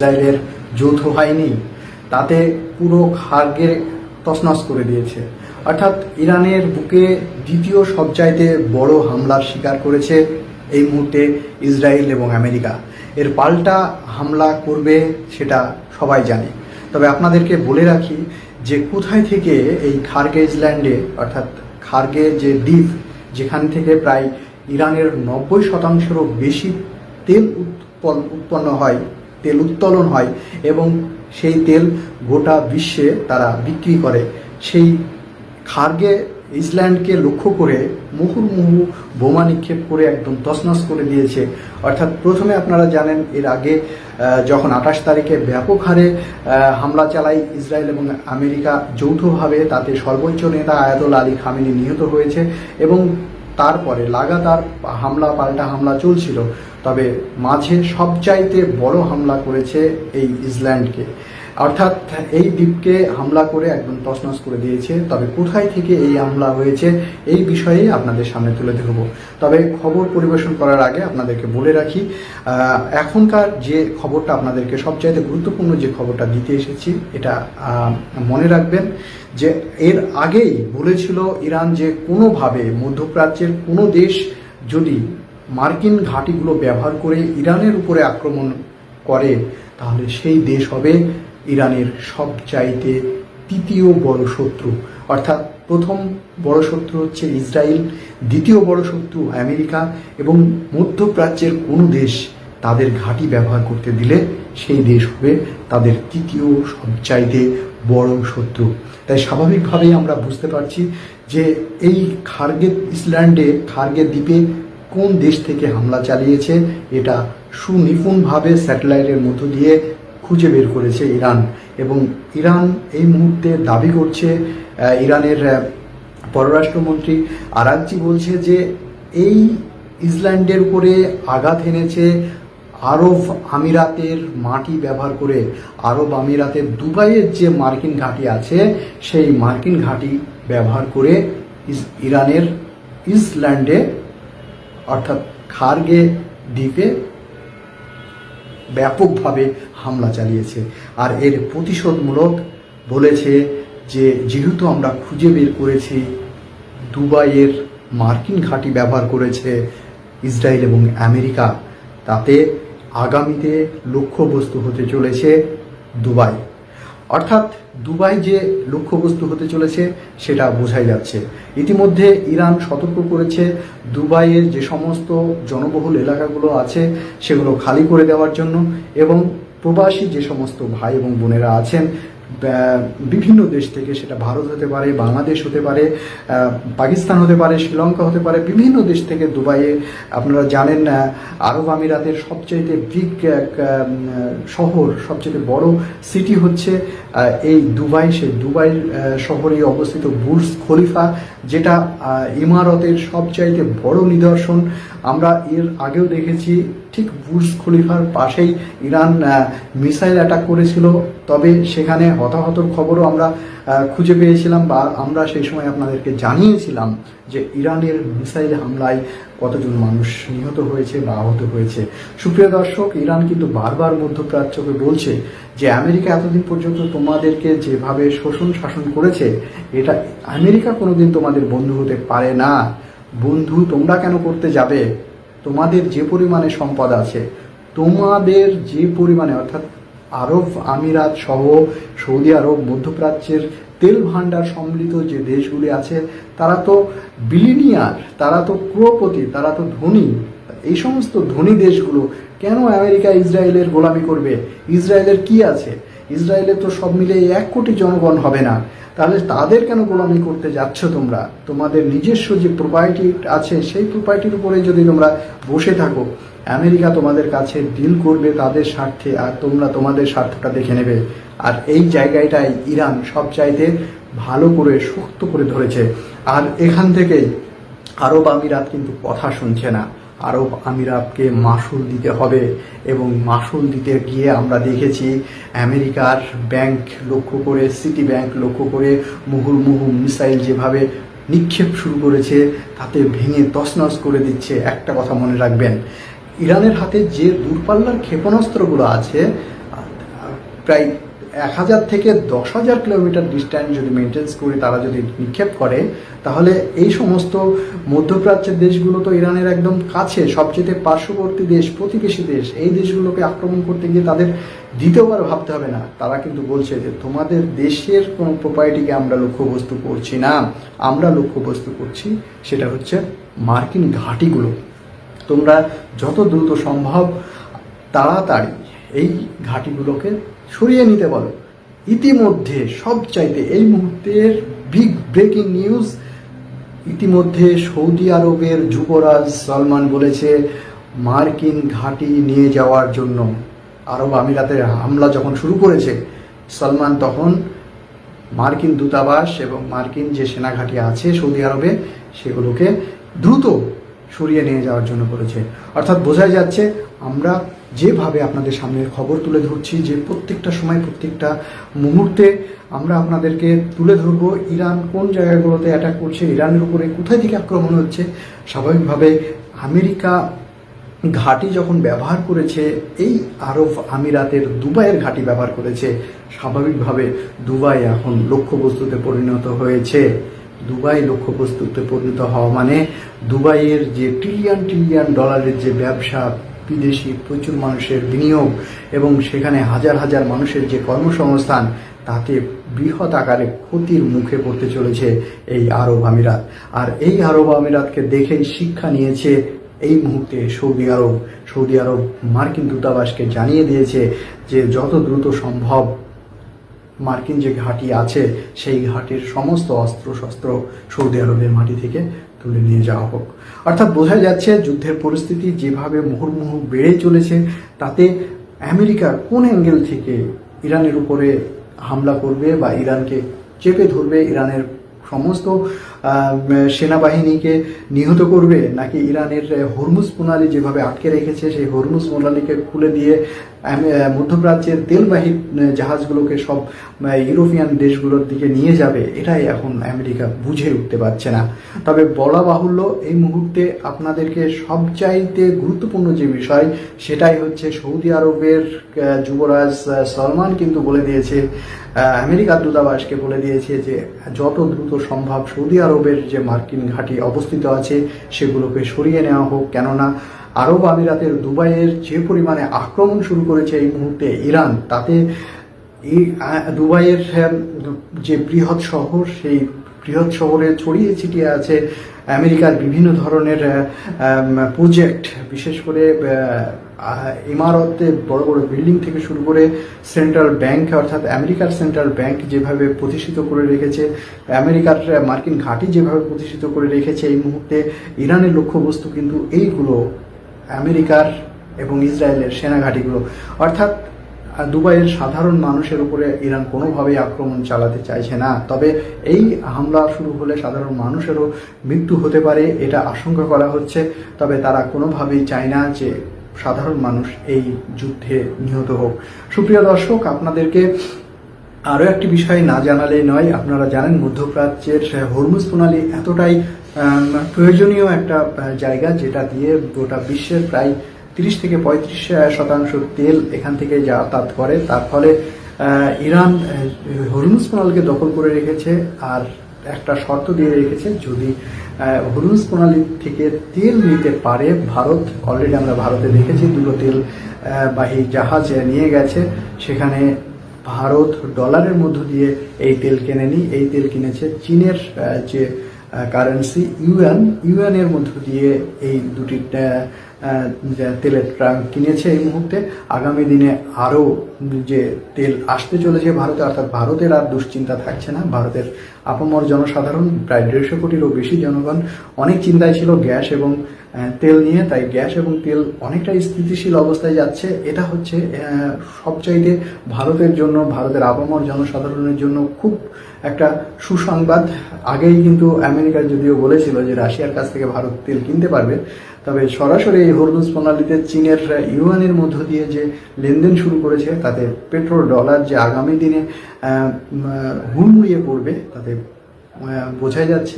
ইসরায়েলের যৌথ বাহিনী তাতে পুরো খার্গে তছনছ করে দিয়েছে। অর্থাৎ ইরানের বুকে দ্বিতীয় সবচাইতে বড় হামলার শিকার করেছে এই মুহূর্তে ইসরায়েল এবং আমেরিকা। এর পাল্টা হামলা করবে সেটা সবাই জানে। তবে আপনাদেরকে বলে রাখি যে কোথায় থেকে এই খার্গে আইল্যান্ডে অর্থাৎ খার্গে যে দ্বীপ যেখান থেকে প্রায় ইরানের 90%-রও বেশি তেল উত্তোলন হয় এবং সেই তেল গোটা বিশ্বে তারা বিক্রি করে, সেই খার্গে আইল্যান্ডকে লক্ষ্য করে মুহুর্মুহু বোমা নিক্ষেপ করে একদম তছনছ করে দিয়েছে। অর্থাৎ প্রথমে আপনারা জানেন এর আগে যখন 28 তারিখে ব্যাপক হারে হামলা চালায় ইসরায়েল এবং আমেরিকা যৌথভাবে, তাতে সর্বোচ্চ নেতা আয়াতুল্লাহ আলী খামেনি নিহত হয়েছে এবং তারপরে লাগাতার পাল্টা হামলা চলছিল। তবে মাঝে সবচাইতে বড় হামলা করেছে এই আইল্যান্ডকে, অর্থাৎ এই দ্বীপকে হামলা করে একদম তছনছ করে দিয়েছে। তবে কোথায় থেকে এই হামলা হয়েছে এই বিষয়ে আপনাদের সামনে তুলে ধরব। তবে খবর পরিবেশন করার আগে আপনাদেরকে বলে রাখি, এখনকার যে খবরটা আপনাদেরকে সবচাইতে গুরুত্বপূর্ণ যে খবরটা দিতে এসেছি, এটা মনে রাখবেন যে এর আগেই বলেছিল ইরান যে কোনোভাবে মধ্যপ্রাচ্যের কোনো দেশ যদি মার্কিন ঘাঁটিগুলো ব্যবহার করে ইরানের উপরে আক্রমণ করে তাহলে সেই দেশ হবে ইরানের সবচাইতে তৃতীয় বড় শত্রু। অর্থাৎ প্রথম বড় শত্রু হচ্ছে ইসরায়েল, দ্বিতীয় বড় শত্রু আমেরিকা এবং মধ্যপ্রাচ্যের কোনো দেশ তাদের ঘাঁটি ব্যবহার করতে দিলে সেই দেশ হবে তাদের তৃতীয় সবচাইতে বড় শত্রু। তাই স্বাভাবিকভাবেই আমরা বুঝতে পারছি যে এই খার্গে আইল্যান্ডে, খার্গে দ্বীপে কোন দেশ থেকে হামলা চালিয়েছে এটা সুনিপুণভাবে স্যাটেলাইটের মধ্য দিয়ে খুঁজে বের করেছে ইরান। এবং ইরান এই মুহূর্তে দাবি করছে, ইরানের পররাষ্ট্রমন্ত্রী আরাকচি বলছে যে এই আইল্যান্ডের উপরে আঘাত এনেছে আরব আমিরাতের মাটি ব্যবহার করে। আরব আমিরাতের দুবাইয়ের যে মার্কিন ঘাঁটি আছে সেই মার্কিন ঘাঁটি ব্যবহার করে ইরানের আইল্যান্ডে অর্থাৎ খার্গে দ্বীপে ব্যাপকভাবে হামলা চালিয়েছে। আর এর প্রতিশোধমূলক বলেছে যে যেহেতু আমরা খুঁজে বের করেছি দুবাইয়ের মার্কিন ঘাঁটি ব্যবহার করেছে ইসরায়েল এবং আমেরিকা, তাতে আগামীতে লক্ষ্যবস্তু হতে চলেছে দুবাই। অর্থাৎ দুবাই যে লক্ষ্যবস্তু হতে চলেছে সেটা বোঝাই যাচ্ছে। ইতিমধ্যে ইরান সতর্ক করেছে দুবাইয়ের যে সমস্ত জনবহুল এলাকাগুলো আছে সেগুলো খালি করে দেওয়ার জন্য, এবং প্রবাসী যে সমস্ত ভাই এবং বোনেরা আছেন বিভিন্ন দেশ থেকে, সেটা ভারত হতে পারে, বাংলাদেশ হতে পারে, পাকিস্তান হতে পারে, শ্রীলঙ্কা হতে পারে, বিভিন্ন দেশ থেকে দুবাইয়ে, আপনারা জানেন আরব আমিরাতের সবচাইতে বিগ শহর, সবচেয়ে বড় সিটি হচ্ছে এই দুবাই। সেই দুবাই শহরে অবস্থিত বুর্জ খলিফা, যেটা ইমারতের সবচাইতে বড় নিদর্শন। আমরা এর আগেও দেখেছি ঠিক বুর্জ খলিফার পাশেই ইরান মিসাইল অ্যাটাক করেছিল, তবে সেখানে হতাহতর খবরও আমরা খুঁজে পেয়েছিলাম বা আমরা সেই সময় আপনাদেরকে জানিয়েছিলাম যে ইরানের মিসাইল হামলায় কতজন মানুষ নিহত হয়েছে বা আহত হয়েছে। সুপ্রিয় দর্শক, ইরান কিন্তু বারবার মধ্যপ্রাচ্যকে বলছে যে আমেরিকা এতদিন পর্যন্ত তোমাদেরকে যেভাবে শোষণ শাসন করেছে, এটা আমেরিকা কোনোদিন তোমাদের বন্ধু হতে পারে না। বন্ধু তোমরা কেন করতে যাবে? তোমাদের যে পরিমাণে সম্পদ আছে, তোমাদের যে পরিমাণে অর্থাৎ আরব আমিরাত সহ সৌদি আরব, মধ্যপ্রাচ্যের তেল ভাণ্ডার সম্মিলিত যে দেশগুলি আছে তারা তো বিলিনিয়ার, তারা তো ক্রোড়পতি, তারা তো ধনী। এই সমস্ত ধনী দেশগুলো কেন আমেরিকা ইসরায়েলের গোলামি করবে? ইসরায়েলের কি আছে? ইসরায়েলের তো সব মিলে 1 কোটি জনগণ হবে না, তাহলে তাদের কেন গোলামি করতে যাচ্ছ তোমরা? তোমাদের নিজস্ব যে প্রপার্টি আছে সেই প্রপার্টির উপরে যদি তোমরা বসে থাকো, আমেরিকা তোমাদের কাছে ডিল করবে তাদের স্বার্থে, আর তোমরা তোমাদের স্বার্থটা দেখে নেবে। আর এই জায়গাটাই ইরান সবচাইতে ভালো করে শক্ত করে ধরেছে। আর এখান থেকেই আরব আমিরাত কিন্তু কথা শুনছে না। আরব আমিরাতকে মাসুল দিতে হবে, এবং মাসুল দিতে গিয়ে আমরা দেখেছি আমেরিকার ব্যাংক লক্ষ্য করে, সিটি ব্যাংক লক্ষ্য করে মুহুর্মুহু মিসাইল যেভাবে নিক্ষেপ শুরু করেছে তাতে ভেঙে তছনছ করে দিচ্ছে। একটা কথা মনে রাখবেন, ইরানের হাতে যে দূরপাল্লার ক্ষেপণাস্ত্রগুলো আছে প্রায় 1000 থেকে 10,000 কিলোমিটার ডিস্ট্যান্স যদি মেনটেন্স করে তারা যদি নিক্ষেপ করে, তাহলে এই সমস্ত মধ্যপ্রাচ্যের দেশগুলো তো ইরানের একদম কাছে, সবচেয়ে পার্শ্ববর্তী দেশ, প্রতিবেশী দেশ। এই দেশগুলোকে আক্রমণ করতে গিয়ে তাদের দ্বিতীয়বার ভাবতে হবে না। তারা কিন্তু বলছে যে তোমাদের দেশের কোনো প্রপার্টিকে আমরা লক্ষ্যবস্তু করছি না, আমরা লক্ষ্যবস্তু করছি সেটা হচ্ছে মার্কিন ঘাঁটিগুলো। তোমরা যত দ্রুত সম্ভব তাড়াতাড়ি এই ঘাঁটিগুলোকে সরিয়ে নিতে বলো। ইতিমধ্যে সবচাইতে এই মুহূর্তের বিগ ব্রেকিং নিউজ, ইতিমধ্যে সৌদি আরবের যুবরাজ সালমান বলেছে মার্কিন ঘাঁটি নিয়ে যাওয়ার জন্য। আরব আমিরাতে হামলা যখন শুরু করেছে সালমান, তখন মার্কিন দূতাবাস এবং মার্কিন যে সেনাঘাঁটি আছে সৌদি আরবে সেগুলোকে দ্রুত সরিয়ে নিয়ে যাওয়ার জন্য বলেছে। অর্থাৎ বোঝাই যাচ্ছে আমরা যেভাবে আপনাদের সামনে খবর তুলে ধরছি, যে প্রত্যেকটা সময় প্রত্যেকটা মুহূর্তে আমরা আপনাদেরকে তুলে ধরবো ইরান কোন জায়গাগুলোতে অ্যাটাক করছে, ইরানের উপরে কোথায় থেকে আক্রমণ হচ্ছে। স্বাভাবিকভাবে আমেরিকা ঘাঁটি যখন ব্যবহার করেছে, এই আরব আমিরাতের দুবাইয়ের ঘাঁটি ব্যবহার করেছে, স্বাভাবিকভাবে দুবাই এখন লক্ষ্যবস্তুতে পরিণত হয়েছে। দুবাই লক্ষ্যবস্তুতে পরিণত হওয়া মানে দুবাইয়ের যে ট্রিলিয়ন ট্রিলিয়ন ডলারের যে ব্যবসা, বিদেশি প্রচুর মানুষের বিনিয়োগ এবং সেখানে হাজার হাজার মানুষের যে কর্মসংস্থান, তাতে বৃহৎ আকারে ক্ষতির মুখে পড়তে চলেছে এই আরব আমিরাত। আর এই আরব আমিরাতকে দেখেই শিক্ষা নিয়েছে এই মুহূর্তে সৌদি আরব মার্কিন দূতাবাসকে জানিয়ে দিয়েছে যে যত দ্রুত সম্ভব মার্কিন যে ঘাঁটি আছে সেই ঘাঁটির সমস্ত অস্ত্রশস্ত্র সৌদি আরবের মাটি থেকে তুলে নিয়ে যাওয়া হোক। অর্থাৎ বোঝা যাচ্ছে যুদ্ধের পরিস্থিতি যেভাবে মুহুর্মুহু বেড়ে চলেছে, তাতে আমেরিকা কোন অ্যাঙ্গেল থেকে ইরানের উপরে হামলা করবে বা ইরানকে চেপে ধরবে, ইরানের সমস্ত সেনাবাহিনীকে নিহত করবে, নাকি ইরানের হরমুজ প্রণালী যেভাবে আটকে রেখেছে সেই হরমুজ প্রণালীকে খুলে দিয়ে মধ্যপ্রাচ্যের তেলবাহী জাহাজগুলোকে সব ইউরোপিয়ান দেশগুলোর দিকে নিয়ে যাবে, এটাই এখন আমেরিকা বুঝে উঠতে পারছে না। তবে বলা বাহুল্য এই মুহূর্তে আপনাদেরকে সবচাইতে গুরুত্বপূর্ণ যে বিষয় সেটাই হচ্ছে সৌদি আরবের যুবরাজ সালমান কিন্তু বলে দিয়েছে, আমেরিকার দূতাবাসকে বলে দিয়েছে যে যত দ্রুত সম্ভব সৌদি আরবের যে মার্কিন ঘাঁটি অবস্থিত আছে সেগুলোকে সরিয়ে নেওয়া হোক। কেননা আরব আমিরাতের দুবাইয়ের যে পরিমাণে আক্রমণ শুরু করেছে এই মুহূর্তে ইরান, তাতে এই দুবাইয়ের যে বৃহৎ শহর, সেই বৃহৎ শহরে ছড়িয়ে ছিটিয়ে আছে আমেরিকার বিভিন্ন ধরনের প্রজেক্ট, বিশেষ করে ইমারতে বড় বড় বিল্ডিং থেকে শুরু করে সেন্ট্রাল ব্যাংক, অর্থাৎ আমেরিকার সেন্ট্রাল ব্যাংক যেভাবে প্রতিষ্ঠিত করে রেখেছে, আমেরিকার মার্কিন ঘাঁটি যেভাবে প্রতিষ্ঠিত করে রেখেছে, এই মুহূর্তে ইরানের লক্ষ্যবস্তু কিন্তু এইগুলো আমেরিকার এবং ইসরায়েলের সেনাঘাঁটিগুলো। অর্থাৎ দুবাইয়ের সাধারণ মানুষের উপরে ইরান কোনোভাবেই আক্রমণ চালাতে চাইছে না। তবে এই হামলা শুরু হলে সাধারণ মানুষেরও মৃত্যু হতে পারে, এটা আশঙ্কা করা হচ্ছে। তবে তারা কোনোভাবেই চায় না যে সাধারণ মানুষ এই যুদ্ধে নিহত হোক। সুপ্রিয় দর্শক, আপনাদেরকে আরও একটি বিষয় না জানালেই নয়। আপনারা জানেন মধ্যপ্রাচ্যের হরমুজ প্রণালী এতটাই প্রয়োজনীয় একটা জায়গা, যেটা দিয়ে গোটা বিশ্বের প্রায় 30 থেকে 35% তেল এখান থেকে যাতায়াত করে। তার ফলে ইরান হরমুজ প্রণালীকে দখল করে রেখেছে আর একটা শর্ত দিয়ে রেখেছে, যদি হরমুজ প্রণালী থেকে তেল নিতে পারে ভারত, অলরেডি আমরা ভারতে দেখেছি দুটো তেল বাহী জাহাজ নিয়ে গেছে, সেখানে ভারত ডলারের মধ্য দিয়ে এই তেল কেনেনি, এই তেল কিনেছে চীনের যে কারেন্সি ইউএনের মধ্য দিয়ে এই দুটি তেলের ট্রাঙ্ক কিনেছে এই মুহূর্তে। আগামী দিনে আরও যে তেল আসতে চলেছে ভারতে, অর্থাৎ ভারতের আর দুশ্চিন্তা থাকছে না। ভারতের আপামর জনসাধারণ প্রায় 150 কোটিরও বেশি জনগণ অনেক চিন্তায় ছিল গ্যাস এবং তেল নিয়ে, তাই গ্যাস এবং তেল অনেকটাই স্থিতিশীল অবস্থায় যাচ্ছে। এটা হচ্ছে সবচাইতে ভারতের জন্য, ভারতের আপামর জনসাধারণের জন্য খুব একটা সুসংবাদ। আগেই কিন্তু আমেরিকা যদিও বলেছিল যে রাশিয়ার কাছ থেকে ভারত তেল কিনতে পারবে, তবে সরাসরি এই হরমুজ প্রণালীতে চীনের ইউয়ানের মধ্য দিয়ে যে লেনদেন শুরু করেছে, তাতে পেট্রোল ডলার যে আগামী দিনে হুড়মুড়িয়ে পড়বে, তাতে বোঝাই যাচ্ছে